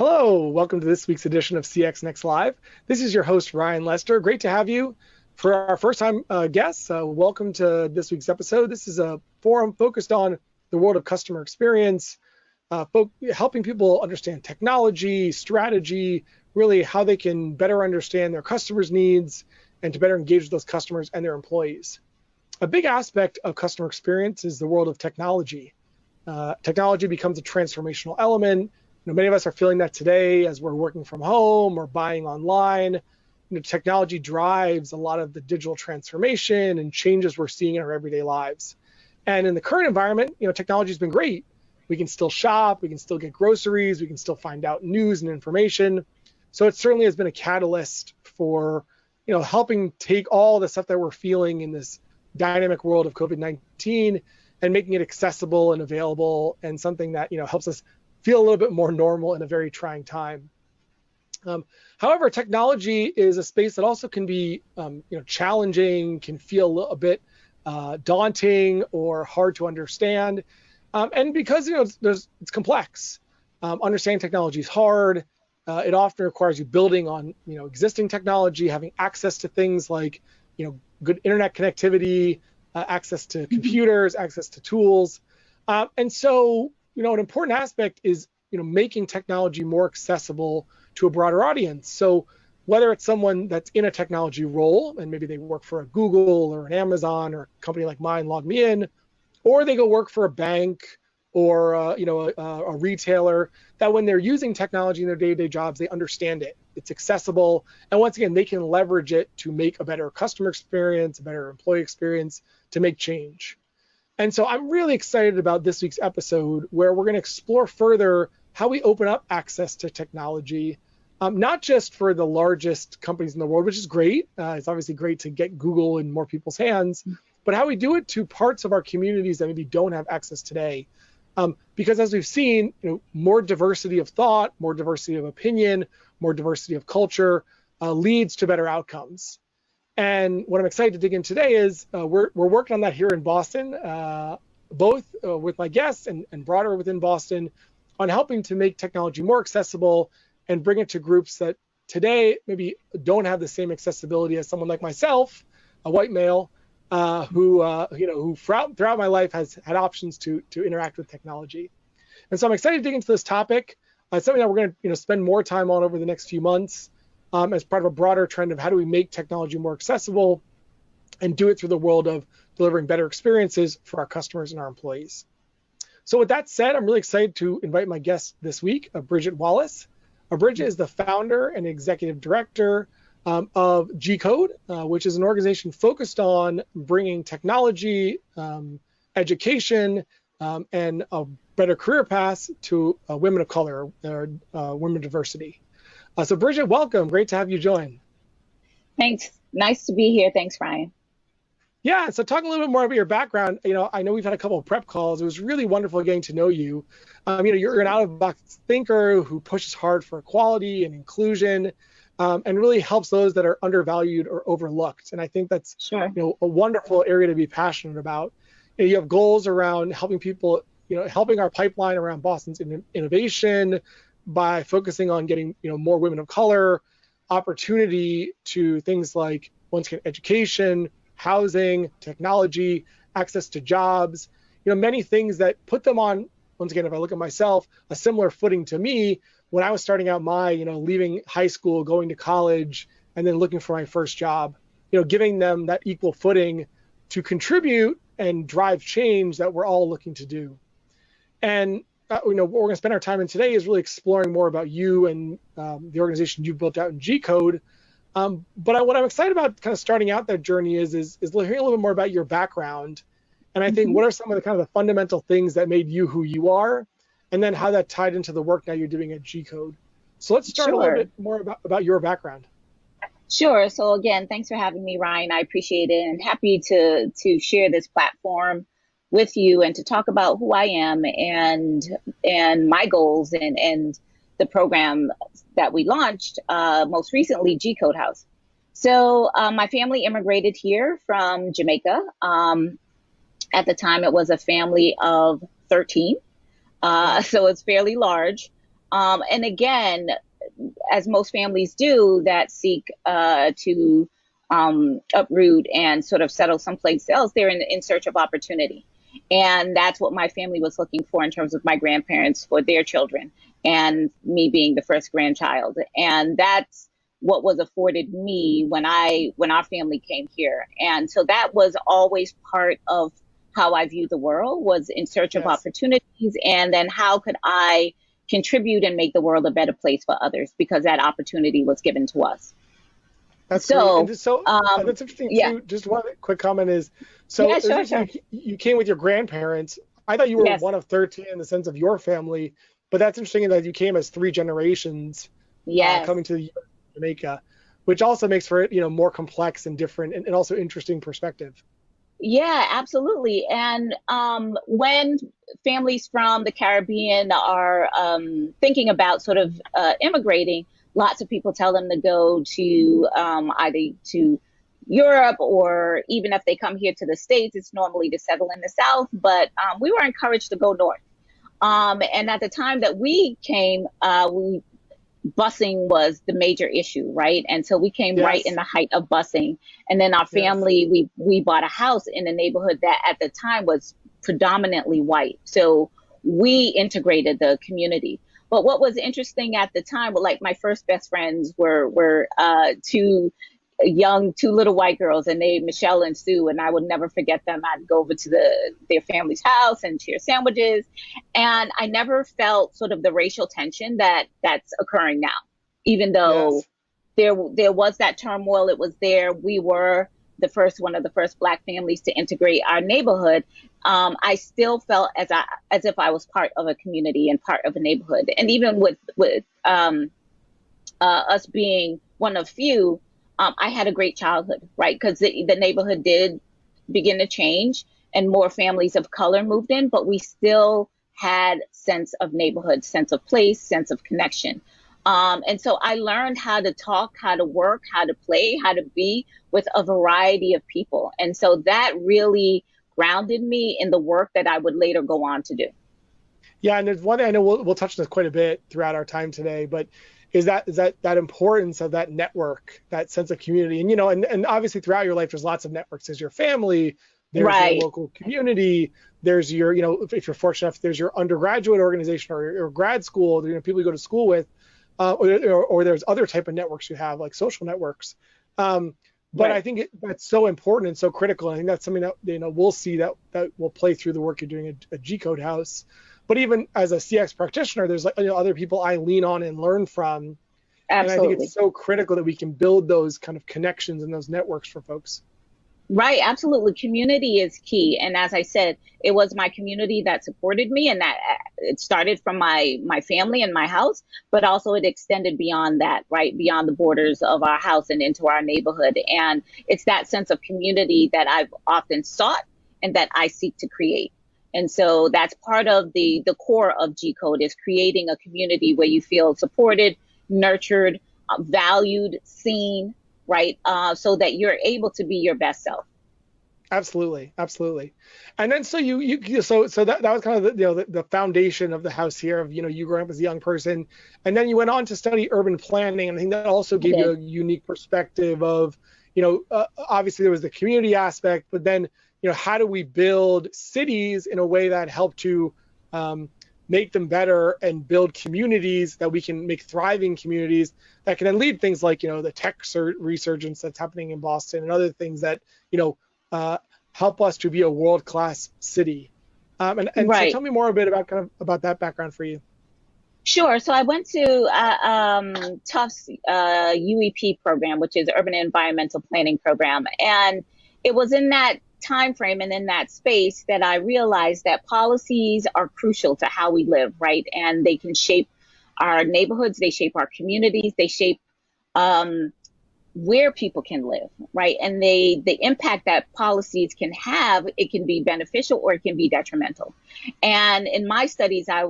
Hello, welcome to this week's edition of CXNext Live. This is your host, Ryan Lester. Great to have you. For our first time guests, welcome to this week's episode. This is a forum focused on the world of customer experience, helping people understand technology, strategy, really how they can better understand their customers' needs and to better engage with those customers and their employees. A big aspect of customer experience is the world of technology. Technology becomes a transformational element. Many of us are feeling that today as we're working from home or buying online. Technology drives a lot of the digital transformation and changes we're seeing in our everyday lives. And in the current environment, technology has been great. We can still shop, we can still get groceries, we can still find out news and information. So it certainly has been a catalyst for, helping take all the stuff that we're feeling in this dynamic world of COVID-19 and making it accessible and available and something that, helps us feel a little bit more normal in a very trying time. However, technology is a space that also can be, challenging, can feel a bit daunting or hard to understand, and because it's complex. Understanding technology is hard. It often requires you building on existing technology, having access to things like good internet connectivity, access to computers, access to tools, and so an important aspect is making technology more accessible to a broader audience. So whether it's someone that's in a technology role and maybe they work for a Google or an Amazon or a company like mine, Log Me In, or they go work for a bank or a retailer, that when they're using technology in their day-to-day jobs, they understand it. It's accessible, and once again, they can leverage it to make a better customer experience, a better employee experience, to make change. And so I'm really excited about this week's episode where we're going to explore further how we open up access to technology, not just for the largest companies in the world, which is great. It's obviously great to get Google in more people's hands, but how we do it to parts of our communities that maybe don't have access today. Because as we've seen, more diversity of thought, more diversity of opinion, more diversity of culture leads to better outcomes. And what I'm excited to dig in today is we're working on that here in Boston, both with my guests and broader within Boston, on helping to make technology more accessible and bring it to groups that today maybe don't have the same accessibility as someone like myself, a white male, who throughout my life has had options to interact with technology. And so I'm excited to dig into this topic. It's something that we're going to spend more time on over the next few months. As part of a broader trend of how do we make technology more accessible and do it through the world of delivering better experiences for our customers and our employees. So with that said, I'm really excited to invite my guest this week, Bridgette Wallace. Bridgette is the founder and executive director of G-Code, which is an organization focused on bringing technology, education, and a better career paths to women of color, or women diversity. So Bridgette, welcome. Great to have you join. Thanks. Nice to be here. Thanks, Ryan. Yeah, so talk a little bit more about your background. I know we've had a couple of prep calls. It was really wonderful getting to know you. You're an out-of-the-box thinker who pushes hard for equality and inclusion, and really helps those that are undervalued or overlooked. And I think that's Sure. A wonderful area to be passionate about. You have goals around helping people, helping our pipeline around Boston's innovation, by focusing on getting more women of color, opportunity to things like once again education, housing, technology, access to jobs, many things that put them on, once again, if I look at myself, a similar footing to me when I was starting out my, leaving high school, going to college, and then looking for my first job, giving them that equal footing to contribute and drive change that we're all looking to do. And what we're going to spend our time in today is really exploring more about you and the organization you built out in G-Code. But what I'm excited about kind of starting out that journey is hearing a little bit more about your background. And I think what are some of the kind of the fundamental things that made you who you are, and then how that tied into the work now you're doing at G-Code. So let's start a little bit more about your background. Sure. So again, thanks for having me, Ryan. I appreciate it, and happy to share this platform with you and to talk about who I am and my goals and the program that we launched most recently, G-Code House. So my family immigrated here from Jamaica. At the time, it was a family of 13, so it's fairly large. And again, as most families do that seek to uproot and sort of settle someplace else, they're in search of opportunity. And that's what my family was looking for in terms of my grandparents for their children, and me being the first grandchild. And that's what was afforded me when our family came here. And so that was always part of how I viewed the world, was in search of Yes. opportunities, and then how could I contribute and make the world a better place for others, because that opportunity was given to us. That's great. So, And just so that's interesting yeah, too. Just one quick comment is, so yeah, it's sure, interesting sure. you came with your grandparents. I thought you were Yes, one of 13 in the sense of your family, but that's interesting that you came as three generations yes. coming to the US, Jamaica, which also makes for it, more complex and different and also interesting perspective. Yeah, absolutely. And when families from the Caribbean are thinking about sort of immigrating, lots of people tell them to go to either to Europe, or even if they come here to the States, it's normally to settle in the South. But we were encouraged to go north. And at the time that we came, busing was the major issue, right? And so we came right in Yes, the height of busing. And then our yes, family, we bought a house in a neighborhood that at the time was predominantly white. So we integrated the community. But what was interesting at the time, well, like my first best friends were two little white girls, and they, Michelle and Sue, and I would never forget them. I'd go over to their family's house and share sandwiches, and I never felt sort of the racial tension that's occurring now, even though yes. there was that turmoil. It was there. We were one of the first Black families to integrate our neighborhood. I still felt as if I was part of a community and part of a neighborhood, and even with us being one of few, I had a great childhood, right? Because the neighborhood did begin to change and more families of color moved in, but we still had sense of neighborhood, sense of place, sense of connection. And so I learned how to talk, how to work, how to play, how to be with a variety of people. And so that really grounded me in the work that I would later go on to do. Yeah, and there's one thing I know we'll touch on this quite a bit throughout our time today, but is that importance of that network, that sense of community, and and obviously throughout your life, there's lots of networks. There's your family, there's your Right. local community, there's your if you're fortunate enough, there's your undergraduate organization or grad school, people you go to school with, or there's other type of networks you have like social networks. But I Right. think that's so important and so critical. I think that's something that we'll see that will play through the work you're doing at G Code House. But even as a CX practitioner, there's like other people I lean on and learn from, and I think it's Absolutely. so critical that we can build those kind of connections and those networks for folks. Right, absolutely. Community is key. And as I said, it was my community that supported me, and that it started from my family and my house, but also it extended beyond that, right? Beyond the borders of our house and into our neighborhood. And it's that sense of community that I've often sought and that I seek to create. And so that's part of the core of G Code, is creating a community where you feel supported, nurtured, valued, seen, right? So that you're able to be your best self. Absolutely, absolutely. And then so so that was kind of the foundation of the house here of you growing up as a young person, and then you went on to study urban planning, and I think that also I gave you did. a unique perspective of obviously there was the community aspect, but then how do we build cities in a way that help to um, make them better and build communities that we can make thriving communities that can then lead things like the tech resurgence that's happening in Boston and other things that uh, help us to be a world-class city. And so Right. tell me more a bit about about that background for you. Sure. So I went to Tufts UEP program, which is Urban Environmental Planning Program, and it was in that time frame and in that space that I realized that policies are crucial to how we live, right? And they can shape our neighborhoods, they shape our communities, they shape um, where people can live, right? And the impact that policies can have, it can be beneficial or it can be detrimental. And in my studies, I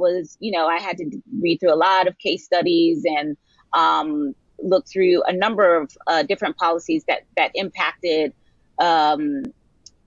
had to read through a lot of case studies and look through a number of different policies that impacted um,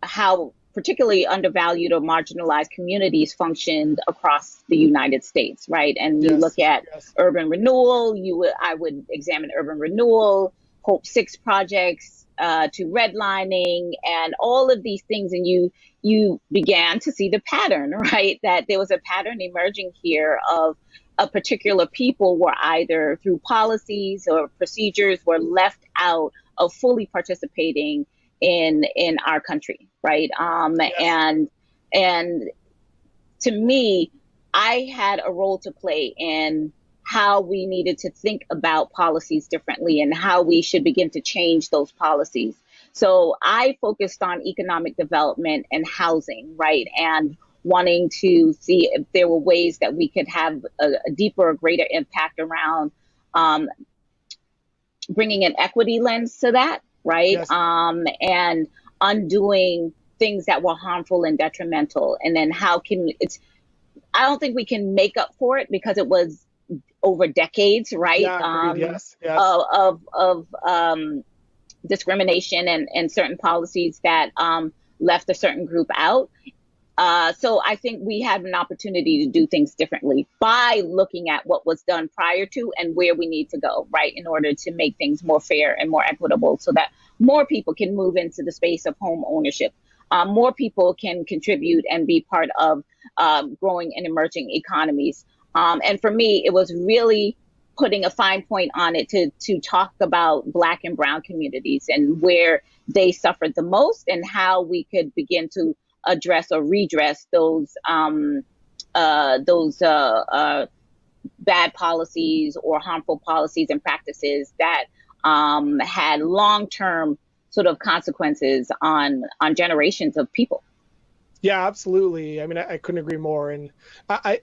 how particularly undervalued or marginalized communities functioned across the United States, right? And you Yes. look at Yes. urban renewal, I would examine urban renewal, Hope 6 projects, to redlining and all of these things. And you began to see the pattern, right? That there was a pattern emerging here of a particular people were either through policies or procedures were left out of fully participating in our country, right? Yes. And to me, I had a role to play in how we needed to think about policies differently and how we should begin to change those policies. So I focused on economic development and housing, right? And wanting to see if there were ways that we could have a deeper, greater impact around um, bringing an equity lens to that, right? Yes. And undoing things that were harmful and detrimental. And then how can it's, I don't think we can make up for it because it was over decades, right? Yeah. Agreed. Yes. Yes. Of discrimination and certain policies that left a certain group out. So I think we have an opportunity to do things differently by looking at what was done prior to and where we need to go, right, in order to make things more fair and more equitable so that more people can move into the space of home ownership. More people can contribute and be part of growing and emerging economies. And for me, it was really putting a fine point on it to talk about Black and Brown communities and where they suffered the most and how we could begin to address or redress those bad policies or harmful policies and practices that had long-term sort of consequences on generations of people. Yeah, absolutely. I mean, I couldn't agree more. And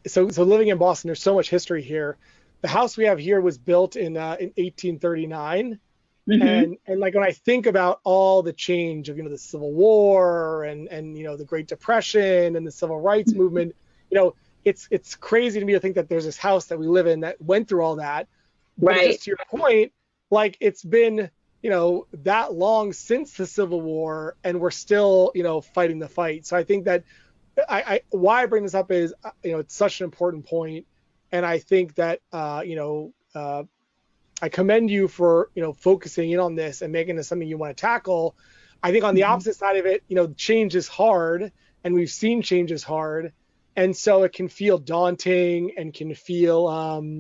so living in Boston, there's so much history here. The house we have here was built in 1839. Mm-hmm. And like when I think about all the change of, the Civil War and the Great Depression and the Civil Rights movement, it's crazy to me to think that there's this house that we live in that went through all that. But Right. just to your point, like it's been, that long since the Civil War and we're still, fighting the fight. So I think that why I bring this up is, it's such an important point. And I think that, I commend you for, focusing in on this and making this something you want to tackle. I think on the opposite side of it, change is hard and we've seen change is hard. And so it can feel daunting and can feel,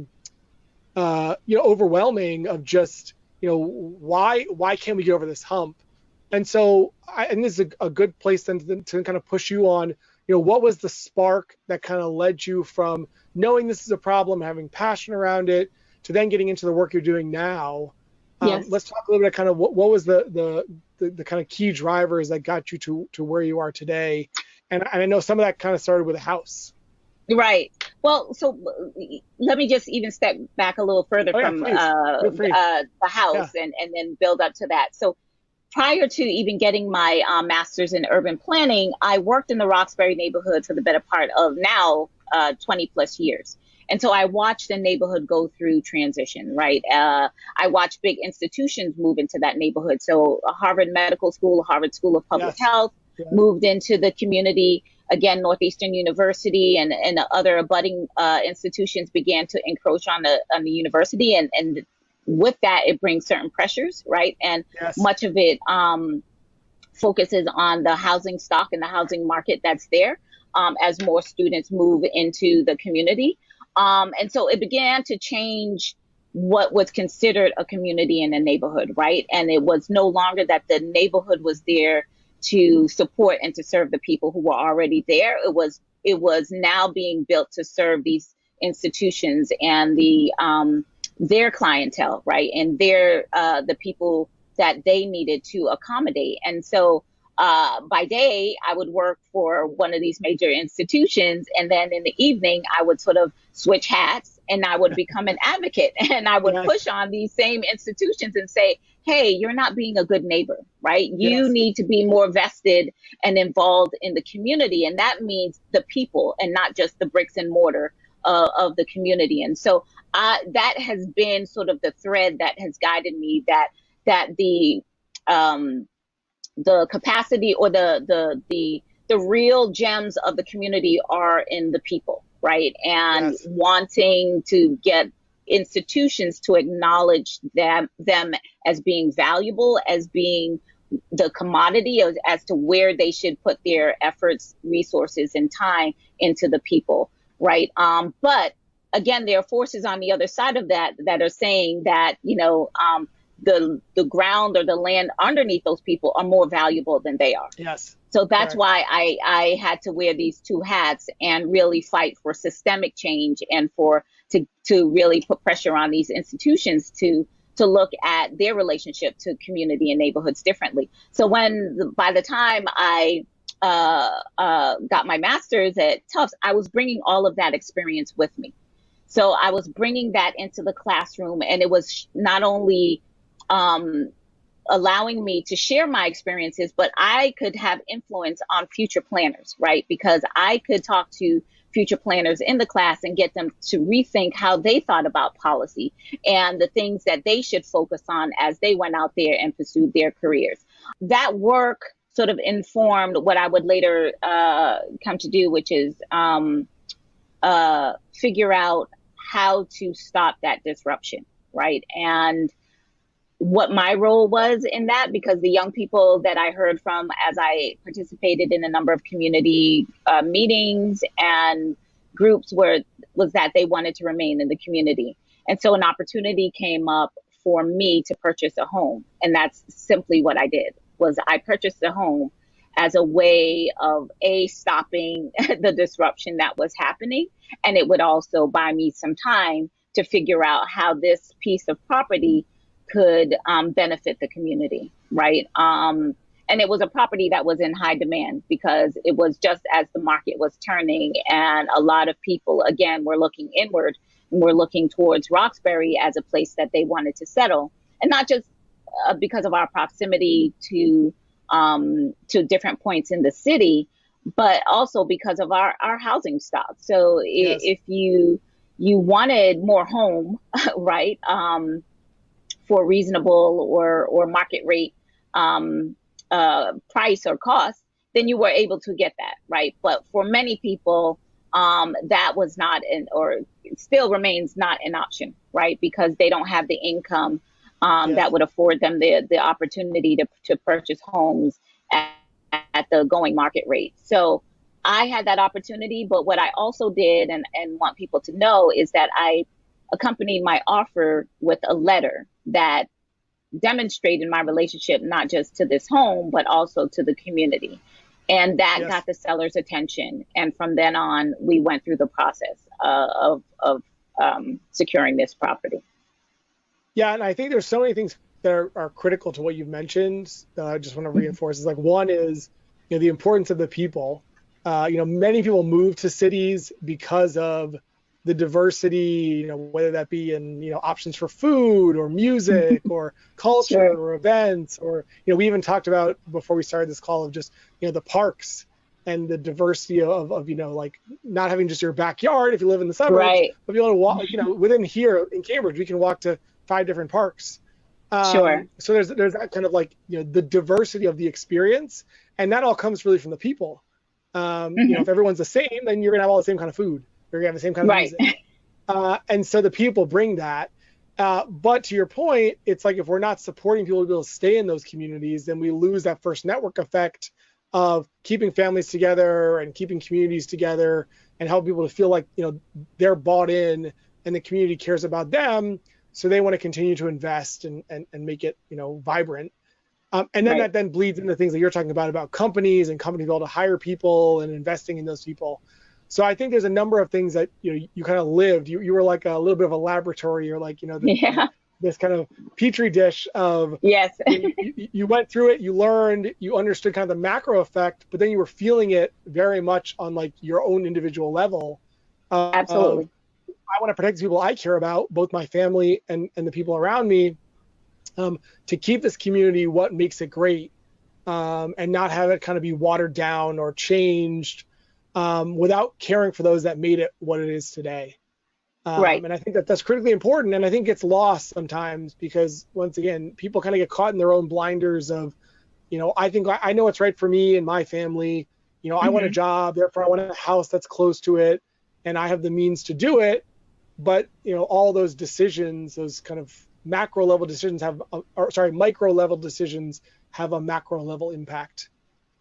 overwhelming of just, why can't we get over this hump? And so, and this is a good place then to kind of push you on, what was the spark that kind of led you from knowing this is a problem, having passion around it, to then getting into the work you're doing now. Yes. Let's talk a little bit kind of what was the kind of key drivers that got you to where you are today. And I know some of that kind of started with a house. Right. Well, so let me just even step back a little further from the house and then build up to that. So prior to even getting my master's in urban planning, I worked in the Roxbury neighborhood for the better part of now 20 plus years. And so I watched the neighborhood go through transition, right? I watched big institutions move into that neighborhood. So Harvard Medical School, Harvard School of Public Health moved into the community. Again, Northeastern University and other abutting institutions began to encroach on the university. And with that, it brings certain pressures, right? And much of it focuses on the housing stock and the housing market that's there as more students move into the community. And so it began to change what was considered a community in a neighborhood, right? And it was no longer that the neighborhood was there to support and to serve the people who were already there. It was now being built to serve these institutions and their clientele, right? And the people that they needed to accommodate. And so by day, I would work for one of these major institutions. And then in the evening, I would sort of switch hats and I would become an advocate. And I would push on these same institutions and say, hey, you're not being a good neighbor, right? You need to be more vested and involved in the community. And that means the people and not just the bricks and mortar of the community. And so that has been sort of the thread that has guided me, that the capacity or the the real gems of the community are in the people, right? And Yes. wanting to get institutions to acknowledge them as being valuable, as being the commodity, as to where they should put their efforts, resources, and time into the people, right? But again, there are forces on the other side of that that are saying that, the ground or the land underneath those people are more valuable than they are. Yes. So that's Correct. why I had to wear these two hats and really fight for systemic change and to really put pressure on these institutions to look at their relationship to community and neighborhoods differently. So by the time I got my master's at Tufts, I was bringing all of that experience with me. So I was bringing that into the classroom, and it was not only allowing me to share my experiences, but I could have influence on future planners, right? Because I could talk to future planners in the class and get them to rethink how they thought about policy and the things that they should focus on as they went out there and pursued their careers. That work sort of informed what I would later come to do, which is figure out how to stop that disruption, right? And what my role was in that, because the young people that I heard from as I participated in a number of community meetings and groups was that they wanted to remain in the community. And so an opportunity came up for me to purchase a home. And that's simply what I did, was I purchased a home as a way of stopping the disruption that was happening. And it would also buy me some time to figure out how this piece of property could benefit the community, right? And it was a property that was in high demand because it was just as the market was turning, and a lot of people, again, were looking inward and were looking towards Roxbury as a place that they wanted to settle, and not just because of our proximity to different points in the city, but also because of our housing stock. So Yes. if you wanted more home, right? For reasonable or market rate price or cost, then you were able to get that, right? But for many people, that was not or still remains not an option, right? Because they don't have the income Yes. that would afford them the opportunity to purchase homes at the going market rate. So I had that opportunity, but what I also did and want people to know is that I accompanied my offer with a letter that demonstrated my relationship, not just to this home, but also to the community. And that Yes. got the seller's attention. And from then on, we went through the process of securing this property. Yeah, and I think there's so many things that are critical to what you've mentioned that I just want to reinforce. Is like, one is, the importance of the people. Many people move to cities because of the diversity, whether that be in, options for food or music or culture Sure. or events, or, we even talked about before we started this call of just, the parks and the diversity of like not having just your backyard if you live in the suburbs, Right. but be able to walk, within here in Cambridge, we can walk to 5 different parks. Sure. So there's that kind of like, the diversity of the experience, and that all comes really from the people. If everyone's the same, then you're gonna have all the same kind of food. You're gonna have the same kind of Right. music. And so the people bring that. But to your point, it's like if we're not supporting people to be able to stay in those communities, then we lose that first network effect of keeping families together and keeping communities together and help people to feel like, they're bought in and the community cares about them. So they want to continue to invest and make it, vibrant. And then Right. that then bleeds into things that you're talking about companies and companies able to hire people and investing in those people. So I think there's a number of things that, you kind of lived. You were like a little bit of a laboratory, or like, Yeah. this kind of petri dish of, Yes. you went through it, you learned, you understood kind of the macro effect, but then you were feeling it very much on like your own individual level. Absolutely. I want to protect the people I care about, both my family and the people around me, to keep this community what makes it great, and not have it kind of be watered down or changed, without caring for those that made it what it is today. Right. And I think that's critically important, and I think it's lost sometimes because, once again, people kind of get caught in their own blinders of, I think I know what's right for me and my family, I want a job, therefore I want a house that's close to it, and I have the means to do it. But all those decisions, those kind of macro level decisions micro level decisions have a macro level impact.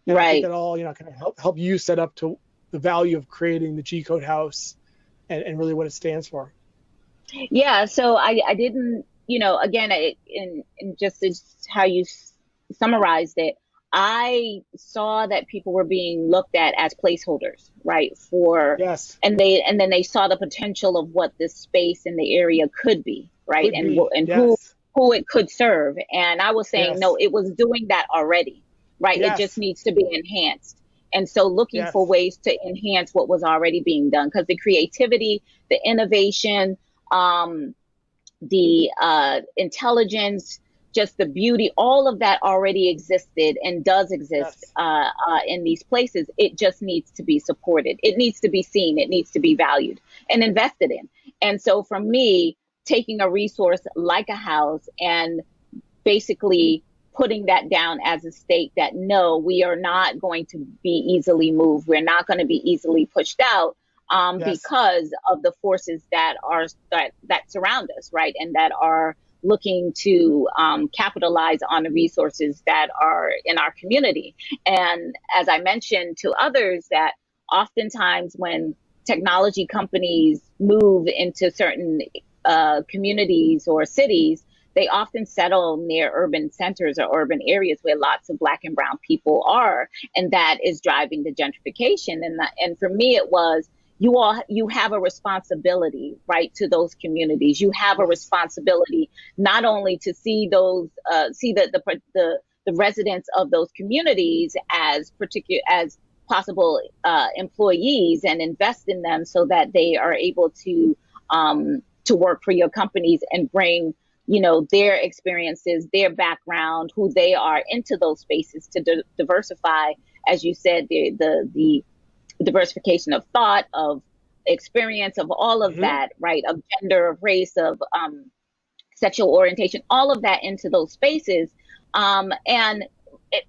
And I think that all kind of help you set up to the value of creating the G Code House and really what it stands for. Yeah. So I didn't, again, in just how you summarized it, I saw that people were being looked at as placeholders, right? Yes. And then they saw the potential of what this space in the area could be, right? Yes. Who it could serve. And I was saying, Yes. no, it was doing that already, right? Yes. It just needs to be enhanced. And so looking for ways to enhance what was already being done, because the creativity, the innovation, the intelligence, just the beauty, all of that already existed and does exist in these places. It just needs to be supported. It needs to be seen. It needs to be valued and invested in. And so for me, taking a resource like a house and basically putting that down as a state that, no, we are not going to be easily moved. We're not going to be easily pushed out because of the forces that surround us, right? And that are looking to capitalize on the resources that are in our community. And as I mentioned to others, that oftentimes when technology companies move into certain communities or cities, they often settle near urban centers or urban areas where lots of Black and brown people are. And that is driving the gentrification. And for me, it was, you have a responsibility, right, to those communities. You have a responsibility not only to see those, the residents of those communities as possible employees and invest in them so that they are able to work for your companies and bring, their experiences, their background, who they are into those spaces to diversify, as you said, the diversification of thought, of experience, of all of that, right? Of gender, of race, of sexual orientation, all of that into those spaces. And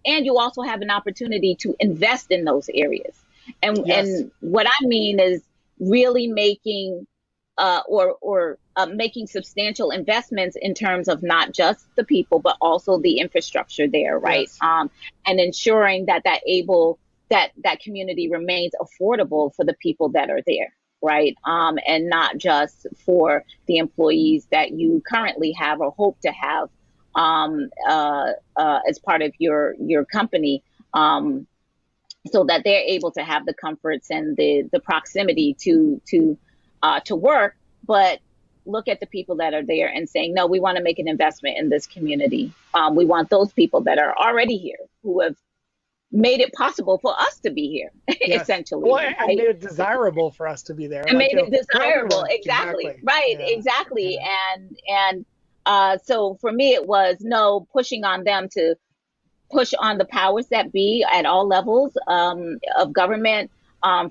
you also have an opportunity to invest in those areas. And what I mean is really making making substantial investments in terms of not just the people, but also the infrastructure there, right? And ensuring that that community remains affordable for the people that are there, right? And not just for the employees that you currently have or hope to have as part of your company, so that they're able to have the comforts and the proximity to work, but look at the people that are there and saying, no, we want to make an investment in this community. We want those people that are already here, who have made it possible for us to be here, essentially. Well, and made it desirable for us to be there. And made it desirable, exactly. Right, exactly. And so for me, it was pushing on them to push on the powers that be at all levels of government,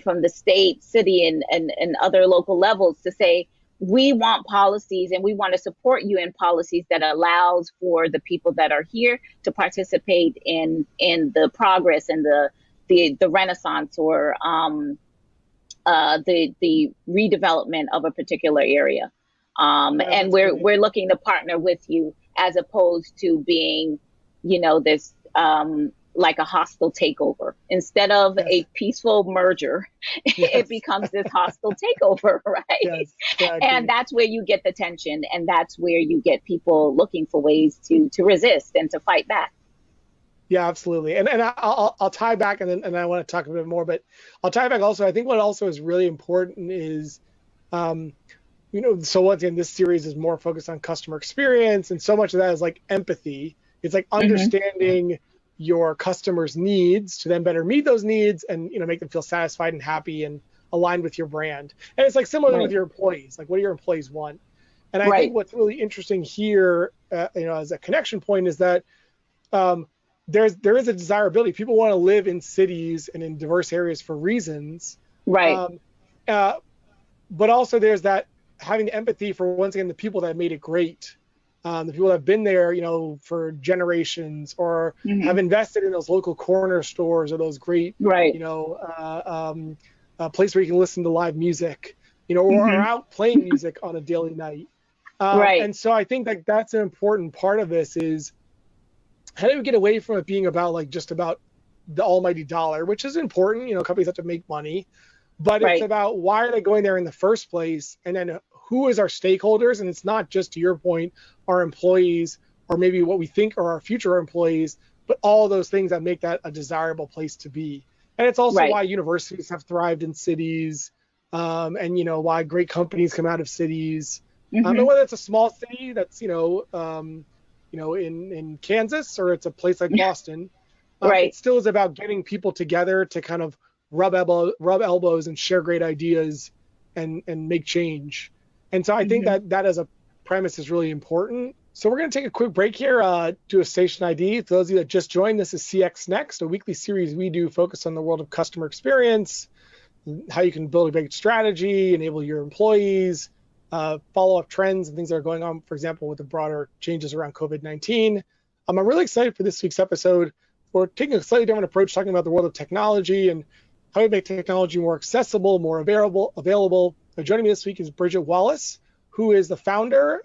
from the state, city, and other local levels, to say, we want policies and we want to support you in policies that allows for the people that are here to participate in the progress and the renaissance or the redevelopment of a particular area. And we're looking to partner with you, as opposed to being, this like a hostile takeover. Instead of a peaceful merger, it becomes this hostile takeover, right? And that's where you get the tension, and that's where you get people looking for ways to resist and to fight back. Yeah, absolutely. And I'll tie back, and I want to talk a bit more, but I'll tie back also. I think what also is really important is, so once again, this series is more focused on customer experience, and so much of that is like empathy. It's like understanding your customers' needs to then better meet those needs and make them feel satisfied and happy and aligned with your brand. And it's like similar with your employees. Like, what do your employees want? And I think what's really interesting here, as a connection point, is that there is a desirability. People want to live in cities and in diverse areas for reasons, right? But also there's that having empathy for, once again, the people that made it great. the people that have been there, for generations, or have Hmm. invested in those local corner stores or those great, Right. place where you can listen to live music, or are Hmm. out playing music on a daily night. Right. And so I think that that's an important part of this is how do we get away from it being about like just about the almighty dollar, which is important. Companies have to make money, but it's Right. about why are they going there in the first place, and then who is our stakeholders. And it's not just, to your point, our employees, or maybe what we think are our future employees, but all those things that make that a desirable place to be. And it's also Right. why universities have thrived in cities, and why great companies come out of cities, and Hmm. whether it's a small city that's in Kansas, or it's a place like Boston, it Right. still is about getting people together to kind of rub elbows and share great ideas and make change. And so I think Hmm. that as a premise is really important. So we're going to take a quick break here, do a station ID. For those of you that just joined, this is CXNext, a weekly series we do focused on the world of customer experience, how you can build a great strategy, enable your employees, follow up trends and things that are going on, for example, with the broader changes around COVID-19. I'm really excited for this week's episode. We're taking a slightly different approach, talking about the world of technology and how we make technology more accessible, more available. Joining me this week is Bridgette Wallace, who is the founder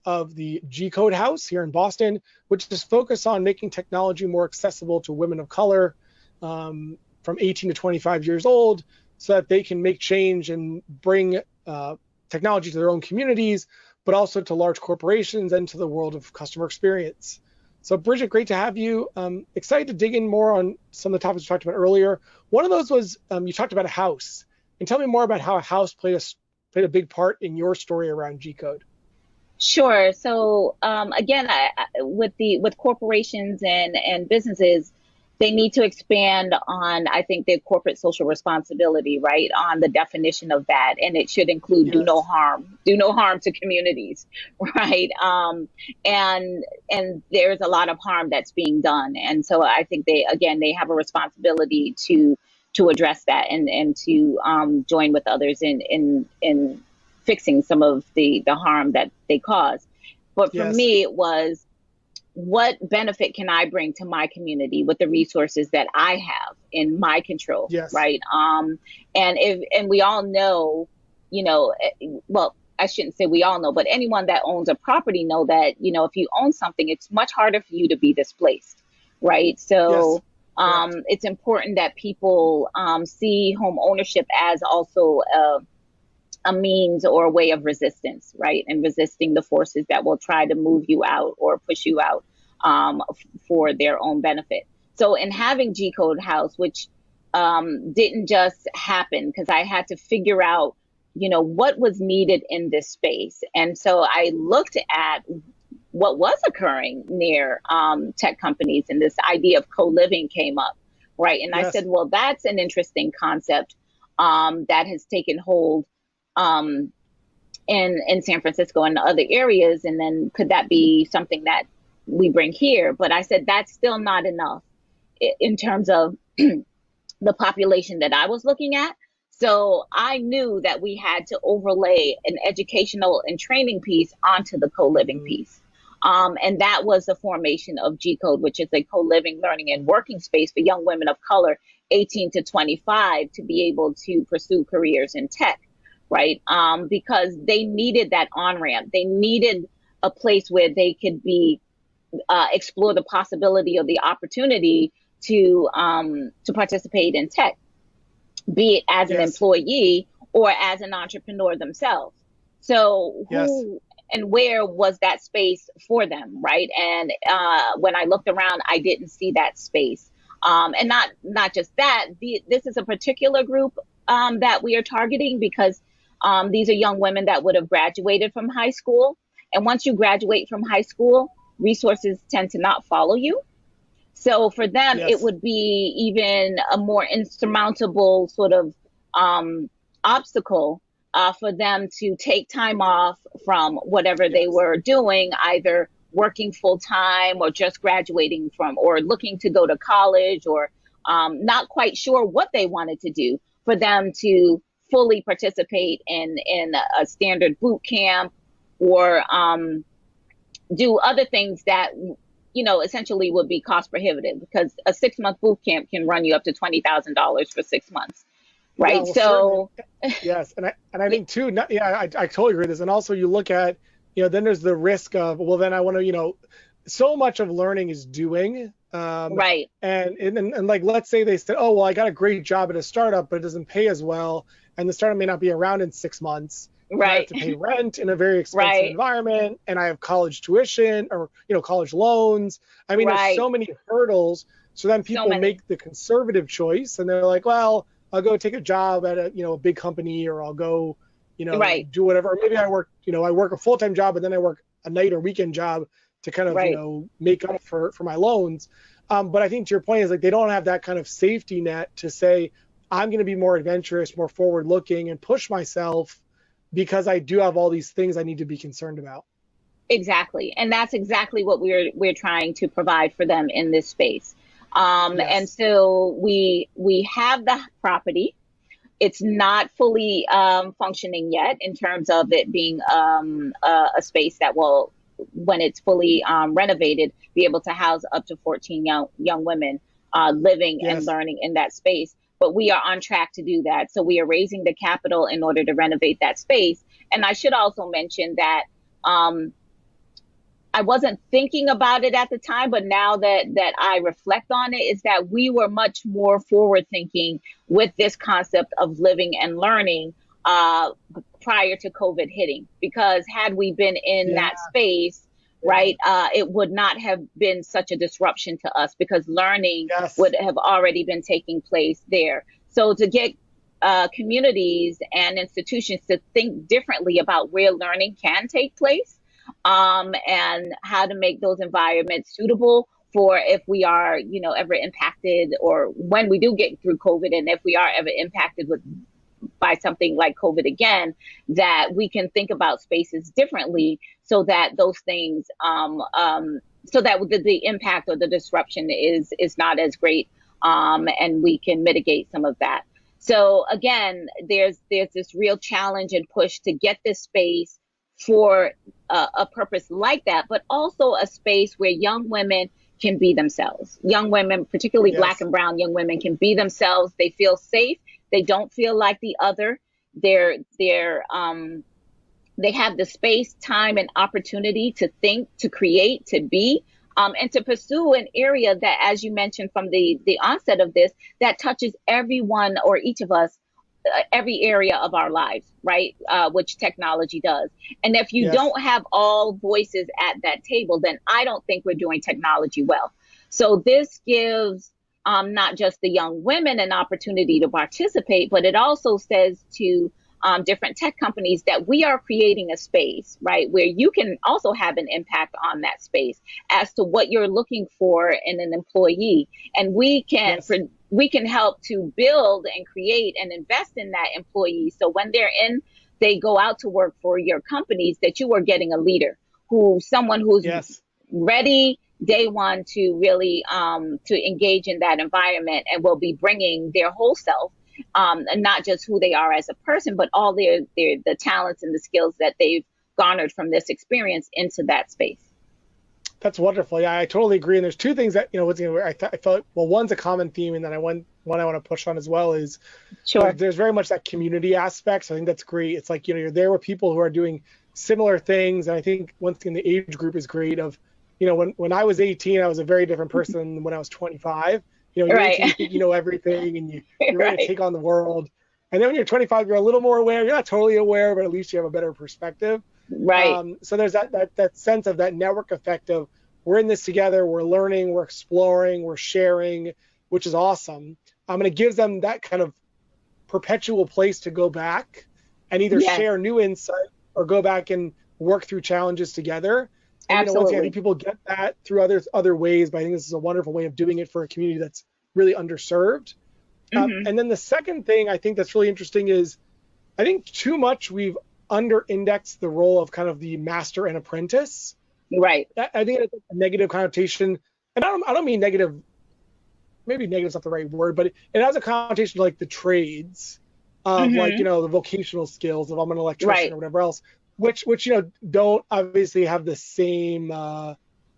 of the G Code House here in Boston, which is focused on making technology more accessible to women of color from 18 to 25 years old, so that they can make change and bring technology to their own communities, but also to large corporations and to the world of customer experience. So Bridgette, great to have you. Excited to dig in more on some of the topics we talked about earlier. One of those was you talked about a house. And tell me more about how a house played a big part in your story around G Code. Sure. So again, with corporations and businesses, they need to expand on, I think, their corporate social responsibility, right? On the definition of that, and it should include Yes. do no harm to communities, right? And there's a lot of harm that's being done, and so I think they have a responsibility to address that and to join with others in fixing some of the harm that they cause. But for Yes. me, it was what benefit can I bring to my community with the resources that I have in my control, Yes. right? And we all know, well, I shouldn't say we all know, but anyone that owns a property know that, if you own something, it's much harder for you to be displaced, right? Yes. So Correct. it's important that people see home ownership as also a means or a way of resistance, right? And resisting the forces that will try to move you out or push you out for their own benefit. So, in having G Code House, which didn't just happen because I had to figure out, what was needed in this space. And so I looked at what was occurring near tech companies, and this idea of co-living came up, right? And I said, Yes. well, that's an interesting concept that has taken hold um, in San Francisco and other areas, and then could that be something that we bring here? But I said that's still not enough in terms of the population that I was looking at. So I knew that we had to overlay an educational and training piece onto the co-living Mhm. piece. And that was the formation of G Code, which is a co-living, learning, and working space for young women of color, 18 to 25, to be able to pursue careers in tech, right? Because they needed that on ramp. They needed a place where they could be explore the possibility of the opportunity to participate in tech, be it as an Yes. employee or as an entrepreneur themselves. So Yes. who and where was that space for them, right? And when I looked around, I didn't see that space. And not just that, this is a particular group that we are targeting because these are young women that would have graduated from high school. And once you graduate from high school, resources tend to not follow you. So for them, it Yes. would be even a more insurmountable sort of um, obstacle for them to take time off from whatever they Yes. were doing, either working full time or just graduating from, or looking to go to college, or not quite sure what they wanted to do, for them to fully participate in a standard boot camp or do other things that, essentially would be cost prohibitive, because a 6-month boot camp can run you up to $20,000 for 6 months, Yeah, right? well, certainly. So, Yes, and I think too. I totally agree with this. And also, you look at, then there's the risk of, well, then I want to, so much of learning is doing. right, And like, let's say they said, oh, well, I got a great job at a startup, but it doesn't pay as well, and the startup may not be around in 6 months. And I have right, to pay rent in a very expensive right, environment, and I have college tuition or college loans. I mean, there's right. so many hurdles. So then So people many. make the conservative choice, and they're like, well, I'll go take a job at a big company, or I'll go, Right, do whatever. Or maybe I work a full-time job, and then I work a night or weekend job to kind of, right. make up for my loans. But I think to your point is, like, they don't have that kind of safety net to say, I'm going to be more adventurous, more forward looking, and push myself because I do have all these things I need to be concerned about. Exactly. And that's exactly what we're trying to provide for them in this space. And Yes. so we have the property. It's not fully functioning yet in terms of it being a space that will, when it's fully renovated, be able to house up to 14 young women living and Yes. learning in that space. But we are on track to do that. So we are raising the capital in order to renovate that space. And I should also mention that I wasn't thinking about it at the time, but now that I reflect on it, is that we were much more forward thinking with this concept of living and learning prior to COVID hitting. Because had we been in Yeah. that space, right, it would not have been such a disruption to us, because learning Yes. would have already been taking place there. So to get communities and institutions to think differently about where learning can take place, and how to make those environments suitable for if we are, ever impacted, or when we do get through COVID, and if we are ever impacted by something like COVID again, that we can think about spaces differently, so that those things, so that the impact or the disruption is not as great, and we can mitigate some of that. So again, there's this real challenge and push to get this space for a purpose like that, but also a space where young women can be themselves. Young women, particularly Black Yes. and brown young women, can be themselves. They feel safe. They don't feel like the other. They have the space, time, and opportunity to think, to create, to be, and to pursue an area that, as you mentioned from the onset of this, that touches everyone or each of us, every area of our lives, right? Which technology does. And if you Yes. don't have all voices at that table, then I don't think we're doing technology well. So this gives not just the young women an opportunity to participate, but it also says to different tech companies that we are creating a space, right, where you can also have an impact on that space as to what you're looking for in an employee. And Yes. we can help to build and create and invest in that employee. So when they go out to work for your companies, that you are getting a leader, someone who's Yes. ready day one to really to engage in that environment, and will be bringing their whole self, and not just who they are as a person, but all the talents and the skills that they've garnered from this experience into that space. That's wonderful. Yeah, I totally agree. And there's two things that, I felt, well, one's a common theme, and then one I want to push on as well is, Sure. there's very much that community aspect. So I think that's great. It's like, you're there with people who are doing similar things. And I think one thing, the age group is great of, when I was 18, I was a very different person than when I was 25. You're 18, you Right. think you know everything, and you're ready to Right. take on the world. And then when you're 25, you're a little more aware. You're not totally aware, but at least you have a better perspective. Right. So there's that sense of that network effect of, we're in this together, we're learning, we're exploring, we're sharing, which is awesome. And it gives them that kind of perpetual place to go back and either Yes. share new insight or go back and work through challenges together. And once again, I think Absolutely. people get that through other ways, but I think this is a wonderful way of doing it for a community that's really underserved. Hmm. And then the second thing I think that's really interesting is, I think too much we've under-indexed the role of kind of the master and apprentice. Right. I think it's a negative connotation, and I don't mean negative. Maybe negative is not the right word, but it has a connotation to like the trades of, like, Hmm. the vocational skills of, I'm an electrician Right. or whatever else. which don't obviously have the same.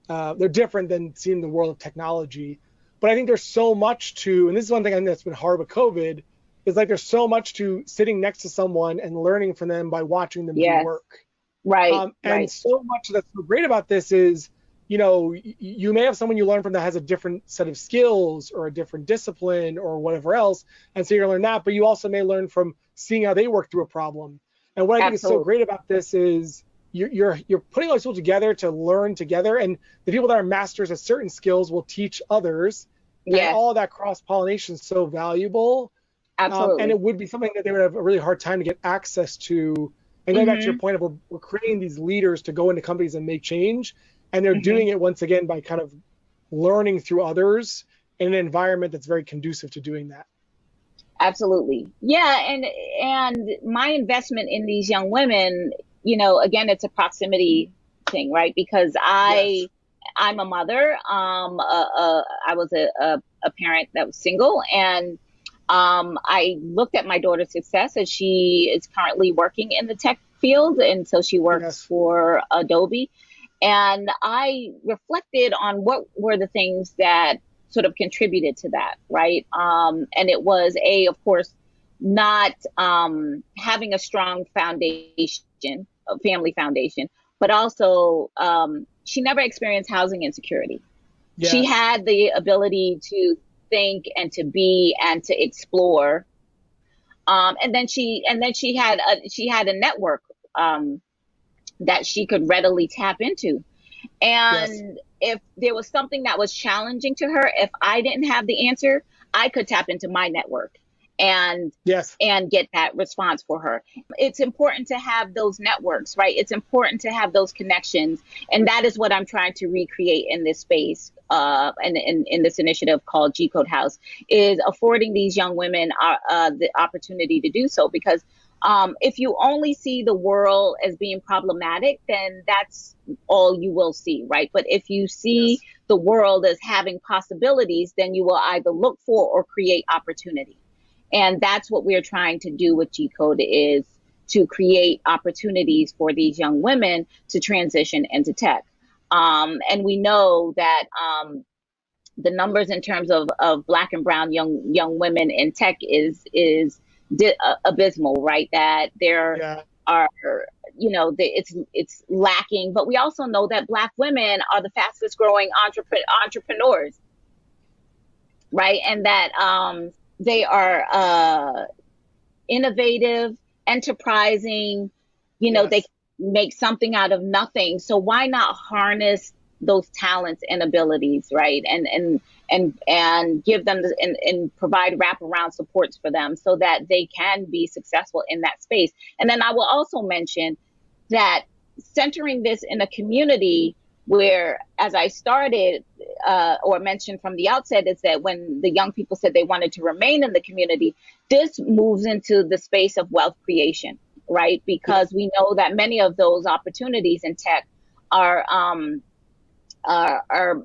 They're different than seeing the world of technology. But I think there's so much to, and this is one thing I think that's been hard with COVID, is like there's so much to sitting next to someone and learning from them by watching them do work. Right. And so much that's so great about this is, you may have someone you learn from that has a different set of skills or a different discipline or whatever else. And so you're gonna learn that, but you also may learn from seeing how they work through a problem. And what I think is so great about this is you're putting all these people together to learn together, and the people that are masters at certain skills will teach others. And all that cross-pollination is so valuable. Absolutely. And it would be something that they would have a really hard time to get access to. And going back to your point of we're creating these leaders to go into companies and make change, and they're doing it once again by kind of learning through others in an environment that's very conducive to doing that. Absolutely. Yeah. And my investment in these young women, again, it's a proximity thing, right? Because I'm a mother. I was a parent that was single, and I looked at my daughter's success, as she is currently working in the tech field. And so she works for Adobe. And I reflected on what were the things that sort of contributed to that, right? And it was of course, not having a strong foundation, a family foundation, but also she never experienced housing insecurity. Yes. She had the ability to think and to be and to explore, and then she had a network that she could readily tap into. And if there was something that was challenging to her, if I didn't have the answer, I could tap into my network and get that response for her. It's important to have those networks, right? It's important to have those connections. And that is what I'm trying to recreate in this space, and in this initiative called G Code House, is affording these young women the opportunity to do so. Because if you only see the world as being problematic, then that's all you will see, right? But if you see the world as having possibilities, then you will either look for or create opportunity. And that's what we're trying to do with G Code, is to create opportunities for these young women to transition into tech. And we know that the numbers in terms of Black and brown young women in tech is abysmal, right? That there are, it's lacking. But we also know that Black women are the fastest growing entrepreneurs, right? And that they are innovative, enterprising, they make something out of nothing. So why not harness those talents and abilities, right? And give them and provide wraparound supports for them so that they can be successful in that space. And then I will also mention that centering this in a community where, as I started or mentioned from the outset, is that when the young people said they wanted to remain in the community, this moves into the space of wealth creation, right? Because we know that many of those opportunities in tech are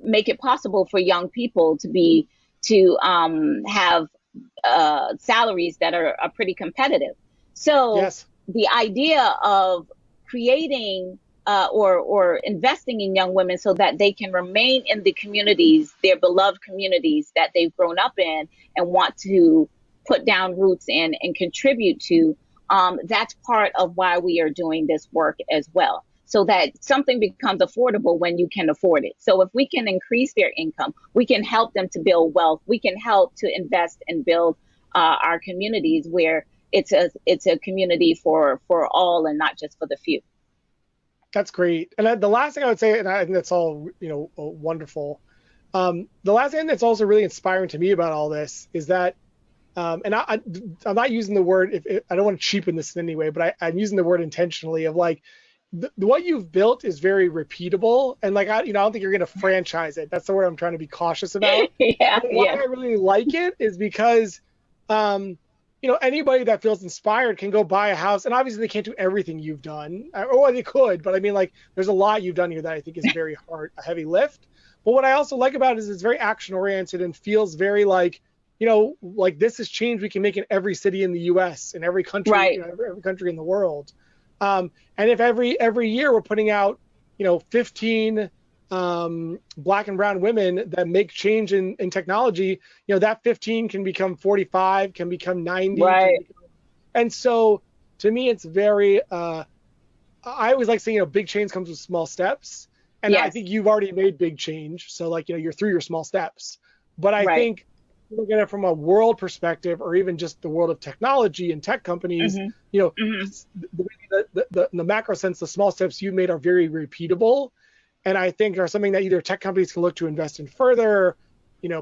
make it possible for young people to have salaries that are pretty competitive. So the idea of creating or investing in young women so that they can remain in the communities, their beloved communities that they've grown up in and want to put down roots in and contribute to, that's part of why we are doing this work as well. So that something becomes affordable when you can afford it. So if we can increase their income, we can help them to build wealth. We can help to invest and build our communities where it's a community for all and not just for the few. That's great. And the last thing I would say, and I think that's all wonderful. The last thing that's also really inspiring to me about all this is that, and I'm not using the word. I don't want to cheapen this in any way, but I'm using the word intentionally of like. What you've built is very repeatable, and like I don't think you're going to franchise it. That's the word I'm trying to be cautious about. Why I really like it is because, anybody that feels inspired can go buy a house, and obviously they can't do everything you've done, or they could, but I mean, like, there's a lot you've done here that I think is very hard, a heavy lift. But what I also like about it is it's very action oriented and feels very like, like this is change we can make in every city in the U.S. in every country, every country in the world. And if every year we're putting out, 15 Black and brown women that make change in technology, that 15 can become 45, can become 90. Right. And so to me, it's very, I always like saying, big change comes with small steps. And I Yes. think you've already made big change. So like, you're through your small steps. But I Right. think look at it from a world perspective, or even just the world of technology and tech companies, the macro sense, the small steps you made are very repeatable. And I think are something that either tech companies can look to invest in further,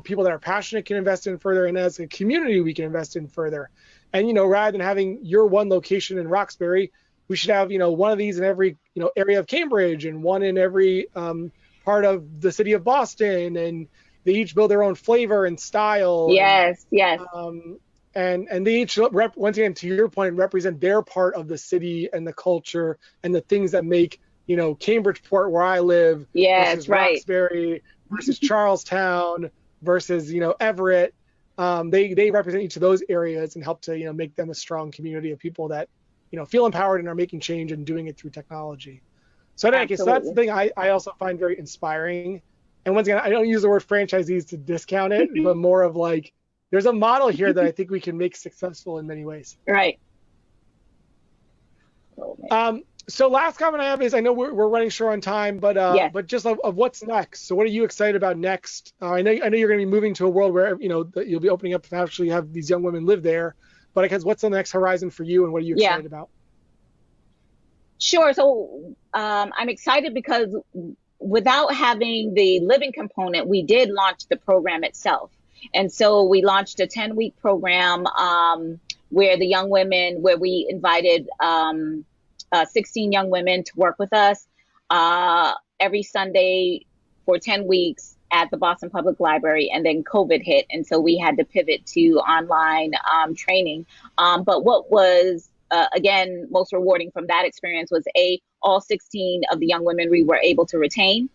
people that are passionate can invest in further, and as a community, we can invest in further. And, rather than having your one location in Roxbury, we should have, one of these in every, area of Cambridge, and one in every part of the city of Boston, and they each build their own flavor and style. Yes, yes. And they each, once again, to your point, represent their part of the city and the culture and the things that make, Cambridgeport, where I live, versus Roxbury, versus Charlestown, versus, Everett. They represent each of those areas and help to, make them a strong community of people that, feel empowered and are making change and doing it through technology. So in any case, that's the thing I also find very inspiring. And once again, I don't use the word franchisees to discount it, but more of like, there's a model here that I think we can make successful in many ways. Right. So last comment I have is, I know we're running short on time, but but just of what's next. So what are you excited about next? I know you're going to be moving to a world where you'll be opening up to actually have these young women live there. But I guess what's the next horizon for you, and what are you excited about? Sure. So I'm excited because without having the living component, we did launch the program itself. And so we launched a 10-week program where we invited 16 young women to work with us every Sunday for 10 weeks at the Boston Public Library. And then COVID hit. And so we had to pivot to online training. But what was again, most rewarding from that experience was all 16 of the young women we were able to retain.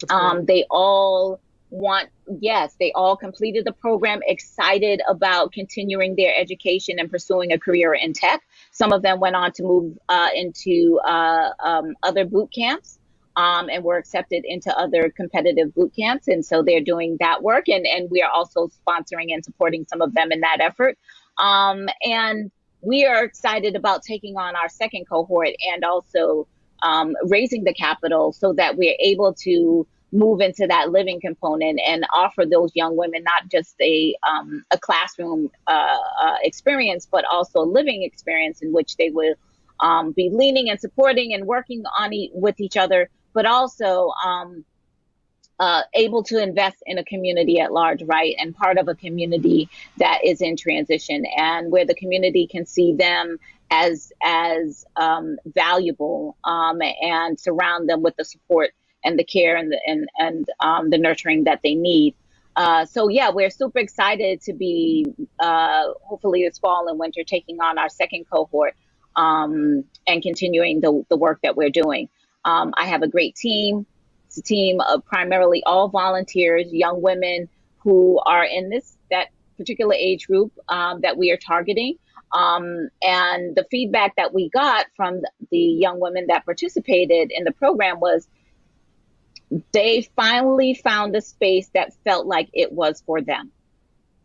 They all completed the program, excited about continuing their education and pursuing a career in tech. Some of them went on to move into other boot camps and were accepted into other competitive boot camps. And so they're doing that work. And we are also sponsoring and supporting some of them in that effort. And we are excited about taking on our second cohort and also raising the capital so that we're able to move into that living component and offer those young women not just a classroom experience, but also a living experience in which they will be leaning and supporting and working on with each other, but also able to invest in a community at large, right? And part of a community that is in transition, and where the community can see them as valuable and surround them with the support and the care and the nurturing that they need. So yeah, we're super excited to be hopefully this fall and winter taking on our second cohort and continuing the work that we're doing. I have a great team. It's a team of primarily all volunteers, young women who are in that particular age group that we are targeting. And the feedback that we got from the young women that participated in the program was they finally found a space that felt like it was for them.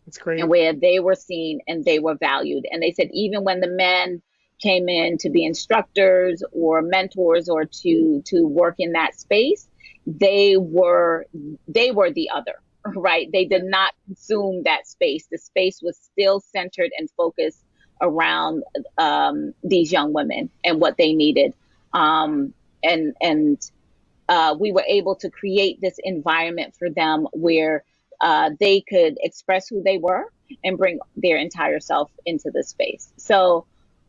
That's great. And where they were seen and they were valued. And they said even when the men came in to be instructors or mentors or to work in that space, they were the other, right? They did not consume that space. The space was still centered and focused around these young women and what they needed. We were able to create this environment for them where they could express who they were and bring their entire self into the space. So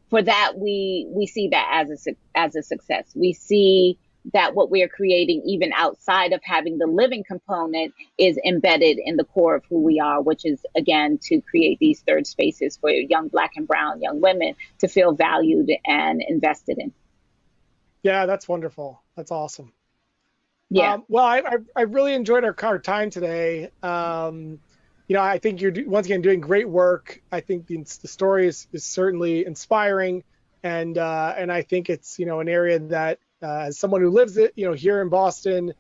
for that, we see that as a success. We see that what we are creating, even outside of having the living component, is embedded in the core of who we are, which is, again, to create these third spaces for young Black and brown young women to feel valued and invested in. Yeah, that's wonderful. That's awesome. Yeah. Well, I really enjoyed our time today. I think you're once again doing great work. I think the story is certainly inspiring. And I think it's, an area that as someone who lives it, here in Boston,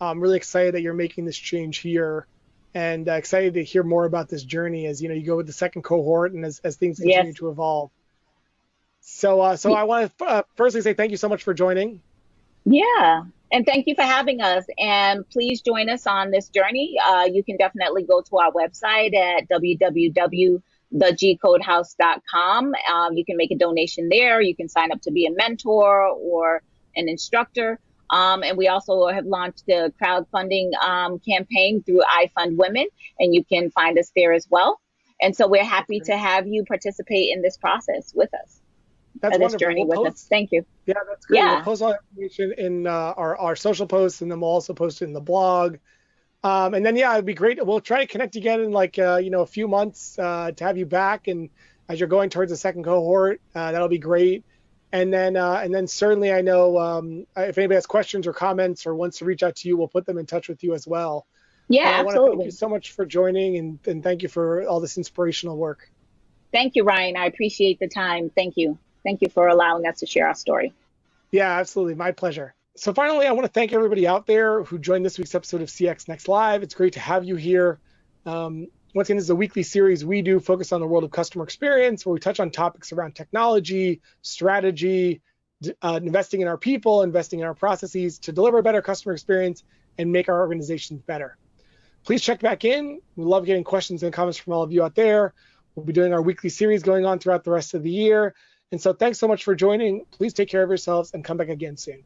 I'm really excited that you're making this change here, and excited to hear more about this journey as, you go with the second cohort and as things continue to evolve. So I want to firstly say thank you so much for joining. Yeah. And thank you for having us. And please join us on this journey. You can definitely go to our website at www.thegcodehouse.com. You can make a donation there. You can sign up to be a mentor or an instructor. And we also have launched the crowdfunding campaign through I Fund Women, and you can find us there as well. And so we're happy to have you participate in this process with us. That's wonderful. Journey with us. Thank you. Yeah, that's great. We'll post all that information in our social posts, and then we'll also post it in the blog. And then, it'd be great. We'll try to connect again in a few months to have you back. And as you're going towards the second cohort, that'll be great. And then certainly I know if anybody has questions or comments or wants to reach out to you, we'll put them in touch with you as well. Yeah, absolutely. I want to thank you so much for joining, and thank you for all this inspirational work. Thank you, Ryan. I appreciate the time. Thank you. Thank you for allowing us to share our story. Yeah, absolutely. My pleasure. So finally, I want to thank everybody out there who joined this week's episode of CXNext Live. It's great to have you here. Once again, this is a weekly series we do focused on the world of customer experience, where we touch on topics around technology, strategy, investing in our people, investing in our processes to deliver a better customer experience and make our organizations better. Please check back in. We love getting questions and comments from all of you out there. We'll be doing our weekly series going on throughout the rest of the year. And so thanks so much for joining. Please take care of yourselves and come back again soon.